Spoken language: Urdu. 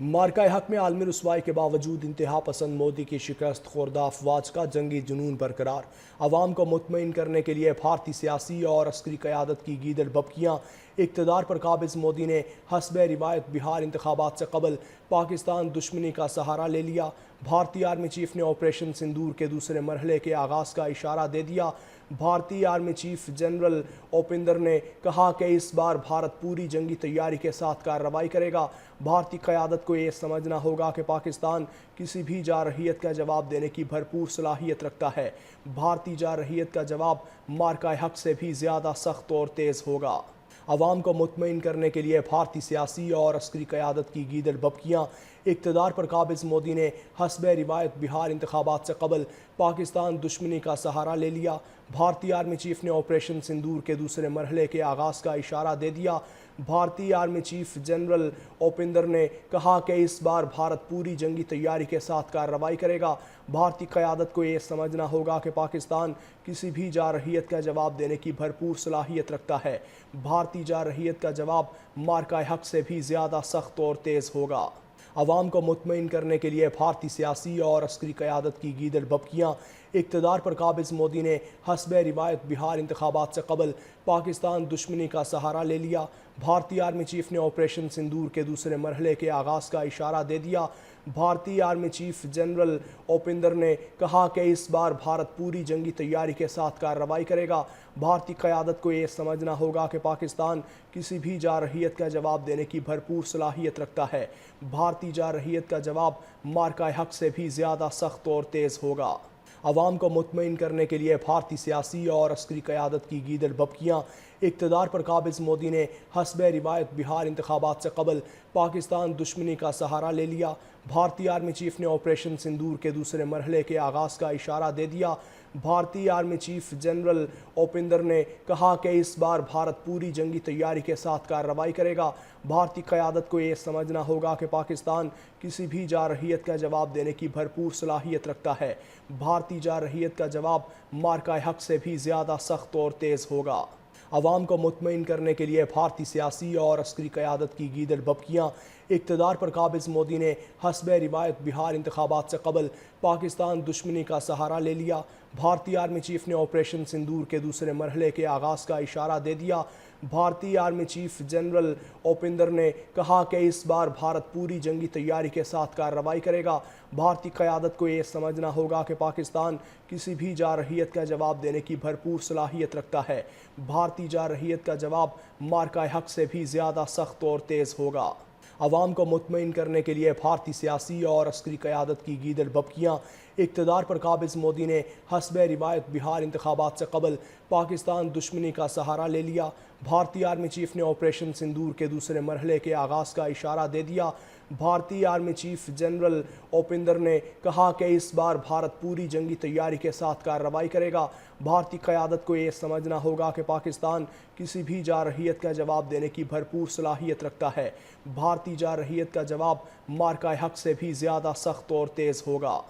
مارکہ حق میں عالمی رسوائی کے باوجود انتہا پسند مودی کی شکست خوردہ افواج کا جنگی جنون برقرار۔ عوام کو مطمئن کرنے کے لیے بھارتی سیاسی اور عسکری قیادت کی گیدڑ بھبکیاں۔ اقتدار پر قابض مودی نے حسب روایت بہار انتخابات سے قبل پاکستان دشمنی کا سہارا لے لیا۔ بھارتی آرمی چیف نے آپریشن سندور کے دوسرے مرحلے کے آغاز کا اشارہ دے دیا۔ بھارتی آرمی چیف جنرل اوپیندر نے کہا کہ اس بار بھارت پوری جنگی تیاری کے ساتھ کارروائی کرے گا۔ بھارتی قیادت کو یہ سمجھنا ہوگا کہ پاکستان کسی بھی جارحیت کا جواب دینے کی بھرپور صلاحیت رکھتا ہے۔ بھارتی جارحیت کا جواب مارکہ حق سے بھی زیادہ سخت اور تیز ہوگا۔ عوام کو مطمئن کرنے کے لیے بھارتی سیاسی اور عسکری قیادت کی گیدڑ بھبکیاں۔ اقتدار پر قابض مودی نے حسب روایت بہار انتخابات سے قبل پاکستان دشمنی کا سہارا لے لیا۔ بھارتی آرمی چیف نے آپریشن سندور کے دوسرے مرحلے کے آغاز کا اشارہ دے دیا۔ بھارتی آرمی چیف جنرل اوپیندر نے کہا کہ اس بار بھارت پوری جنگی تیاری کے ساتھ کارروائی کرے گا۔ بھارتی قیادت کو یہ سمجھنا ہوگا کہ پاکستان کسی بھی جارحیت کا جواب دینے کی بھرپور صلاحیت رکھتا ہے۔ بھارتی جارحیت کا جواب مارکہ حق سے بھی زیادہ سخت اور تیز ہوگا۔ عوام کو مطمئن کرنے کے لیے بھارتی سیاسی اور عسکری قیادت کی گیدڑ بھبکیاں۔ اقتدار پر قابض مودی نے حسب روایت بہار انتخابات سے قبل پاکستان دشمنی کا سہارا لے لیا۔ بھارتی آرمی چیف نے آپریشن سندور کے دوسرے مرحلے کے آغاز کا اشارہ دے دیا۔ بھارتی آرمی چیف جنرل اوپیندر نے کہا کہ اس بار بھارت پوری جنگی تیاری کے ساتھ کارروائی کرے گا۔ بھارتی قیادت کو یہ سمجھنا ہوگا کہ پاکستان کسی بھی جارحیت کا جواب دینے کی بھرپور صلاحیت رکھتا ہے۔ بھارتی جارحیت کا جواب مارکہ حق سے بھی زیادہ سخت اور تیز ہوگا۔ عوام کو مطمئن کرنے کے لیے بھارتی سیاسی اور عسکری قیادت کی گیدڑ بھبکیاں۔ اقتدار پر قابض مودی نے حسب روایت بہار انتخابات سے قبل پاکستان دشمنی کا سہارا لے لیا۔ بھارتی آرمی چیف نے آپریشن سندور کے دوسرے مرحلے کے آغاز کا اشارہ دے دیا۔ بھارتی آرمی چیف جنرل اوپیندر نے کہا کہ اس بار بھارت پوری جنگی تیاری کے ساتھ کارروائی کرے گا۔ بھارتی قیادت کو یہ سمجھنا ہوگا کہ پاکستان کسی بھی جارحیت کا جواب دینے کی بھرپور صلاحیت رکھتا ہے۔ بھارتی جارحیت کا جواب مارکہ حق سے بھی زیادہ سخت اور تیز ہوگا۔ عوام کو مطمئن کرنے کے لیے بھارتی سیاسی اور عسکری قیادت کی گیدڑ بھبکیاں۔ اقتدار پر قابض مودی نے حسب روایت بہار انتخابات سے قبل پاکستان دشمنی کا سہارا لے لیا۔ بھارتی آرمی چیف نے آپریشن سندور کے دوسرے مرحلے کے آغاز کا اشارہ دے دیا۔ بھارتی آرمی چیف جنرل اوپیندر نے کہا کہ اس بار بھارت پوری جنگی تیاری کے ساتھ کارروائی کرے گا۔ بھارتی قیادت کو یہ سمجھنا ہوگا کہ پاکستان کسی بھی جارحیت کا جواب دینے کی بھرپور صلاحیت رکھتا ہے۔ بھارتی جارحیت کا جواب مارکہ حق سے بھی زیادہ سخت اور تیز ہوگا۔ عوام کو مطمئن کرنے کے لیے بھارتی سیاسی اور عسکری قیادت کی گیدڑ بھبکیاں۔ اقتدار پر قابض مودی نے حسب روایت بہار انتخابات سے قبل پاکستان دشمنی کا سہارا لے لیا۔ بھارتی آرمی چیف نے آپریشن سندور کے دوسرے مرحلے کے آغاز کا اشارہ دے دیا۔ بھارتی آرمی چیف جنرل اوپیندر نے کہا کہ اس بار بھارت پوری جنگی تیاری کے ساتھ کارروائی کرے گا۔ بھارتی قیادت کو یہ سمجھنا ہوگا کہ پاکستان کسی بھی جارحیت کا جواب دینے کی بھرپور صلاحیت رکھتا ہے۔ بھارتی جارحیت کا جواب مارکہ حق سے بھی زیادہ سخت اور تیز ہوگا۔